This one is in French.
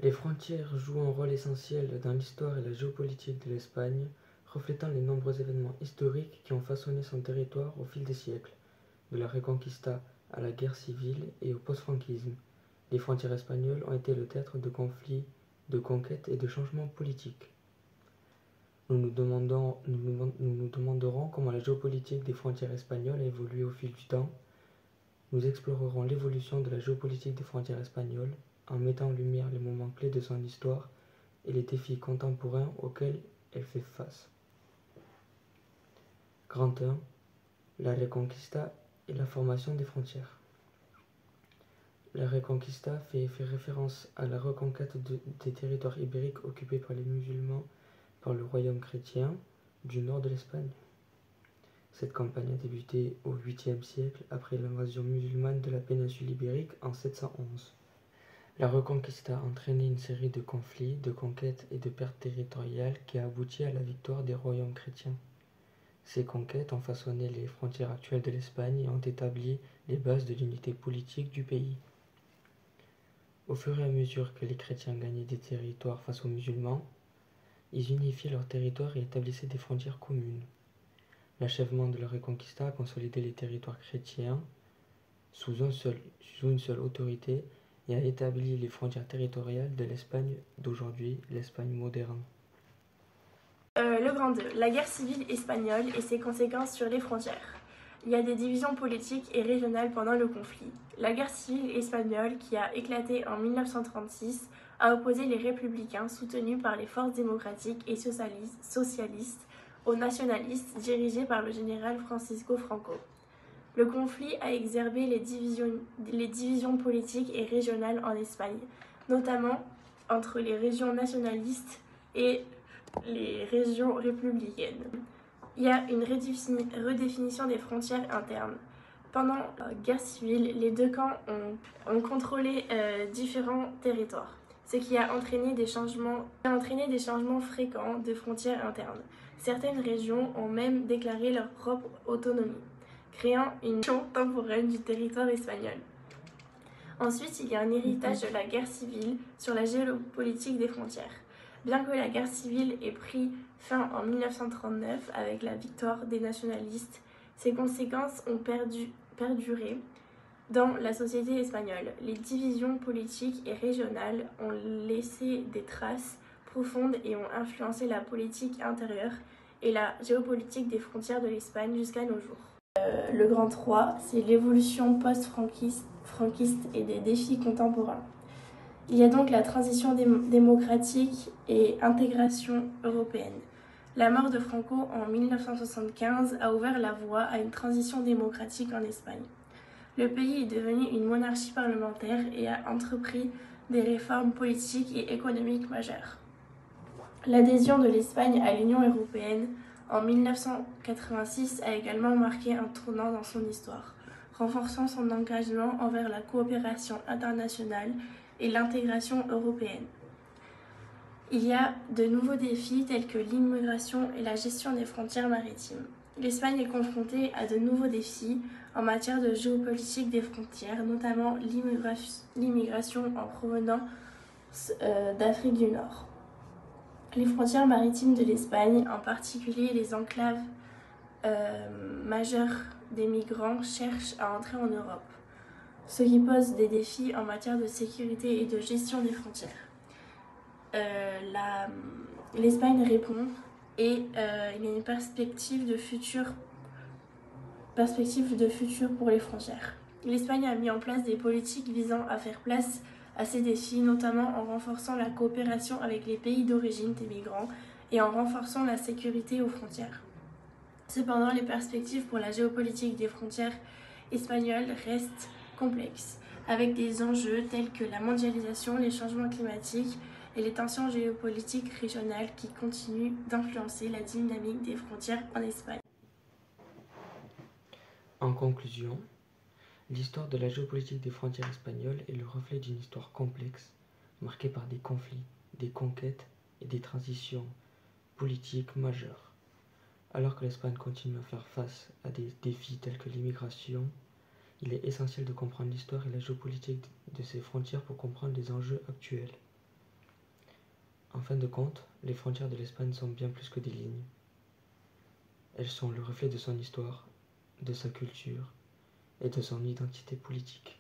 Les frontières jouent un rôle essentiel dans l'histoire et la géopolitique de l'Espagne, reflétant les nombreux événements historiques qui ont façonné son territoire au fil des siècles, de la Reconquista à la guerre civile et au post-franquisme. Les frontières espagnoles ont été le théâtre de conflits, de conquêtes et de changements politiques. Nous nous demanderons comment la géopolitique des frontières espagnoles a évolué au fil du temps. Nous explorerons l'évolution de la géopolitique des frontières espagnoles en mettant en lumière les moments clés de son histoire et les défis contemporains auxquels elle fait face. Grand 1. La Reconquista et la formation des frontières. La Reconquista fait référence à la reconquête des territoires ibériques occupés par les musulmans par le royaume chrétien du nord de l'Espagne. Cette campagne a débuté au 8e siècle après l'invasion musulmane de la péninsule ibérique en 711. La Reconquista a entraîné une série de conflits, de conquêtes et de pertes territoriales qui a abouti à la victoire des royaumes chrétiens. Ces conquêtes ont façonné les frontières actuelles de l'Espagne et ont établi les bases de l'unité politique du pays. Au fur et à mesure que les chrétiens gagnaient des territoires face aux musulmans, ils unifiaient leurs territoires et établissaient des frontières communes. L'achèvement de la Reconquista a consolidé les territoires chrétiens sous une seule autorité et a établi les frontières territoriales de l'Espagne d'aujourd'hui, l'Espagne moderne. Le grand 2, la guerre civile espagnole et ses conséquences sur les frontières. Il y a des divisions politiques et régionales pendant le conflit. La guerre civile espagnole, qui a éclaté en 1936, a opposé les républicains soutenus par les forces démocratiques et socialistes aux nationalistes dirigés par le général Francisco Franco. Le conflit a exacerbé les divisions politiques et régionales en Espagne, notamment entre les régions nationalistes et les régions républicaines. Il y a une redéfinition des frontières internes. Pendant la guerre civile, les deux camps ont contrôlé différents territoires, ce qui a entraîné des changements fréquents de frontières internes. Certaines régions ont même déclaré leur propre autonomie, créant une nation temporaire du territoire espagnol. Ensuite, il y a un héritage de la guerre civile sur la géopolitique des frontières. Bien que la guerre civile ait pris fin en 1939 avec la victoire des nationalistes, ses conséquences ont perduré dans la société espagnole. Les divisions politiques et régionales ont laissé des traces profondes et ont influencé la politique intérieure et la géopolitique des frontières de l'Espagne jusqu'à nos jours. Le grand 3, c'est l'évolution post-franquiste et des défis contemporains. Il y a donc la transition démocratique et intégration européenne. La mort de Franco en 1975 a ouvert la voie à une transition démocratique en Espagne. Le pays est devenu une monarchie parlementaire et a entrepris des réformes politiques et économiques majeures. L'adhésion de l'Espagne à l'Union européenne en 1986 a également marqué un tournant dans son histoire, renforçant son engagement envers la coopération internationale et l'intégration européenne. Il y a de nouveaux défis tels que l'immigration et la gestion des frontières maritimes. L'Espagne est confrontée à de nouveaux défis en matière de géopolitique des frontières, notamment l'immigration en provenance d'Afrique du Nord. Les frontières maritimes de l'Espagne, en particulier les enclaves majeures des migrants, cherchent à entrer en Europe, ce qui pose des défis en matière de sécurité et de gestion des frontières. L'Espagne répond et il y a une perspective de futur pour les frontières. L'Espagne a mis en place des politiques visant à faire place à ces défis, notamment en renforçant la coopération avec les pays d'origine des migrants et en renforçant la sécurité aux frontières. Cependant, les perspectives pour la géopolitique des frontières espagnoles restent complexes, avec des enjeux tels que la mondialisation, les changements climatiques et les tensions géopolitiques régionales qui continuent d'influencer la dynamique des frontières en Espagne. En conclusion, l'histoire de la géopolitique des frontières espagnoles est le reflet d'une histoire complexe, marquée par des conflits, des conquêtes et des transitions politiques majeures. Alors que l'Espagne continue à faire face à des défis tels que l'immigration, il est essentiel de comprendre l'histoire et la géopolitique de ses frontières pour comprendre les enjeux actuels. En fin de compte, les frontières de l'Espagne sont bien plus que des lignes. Elles sont le reflet de son histoire, de sa culture et de son identité politique.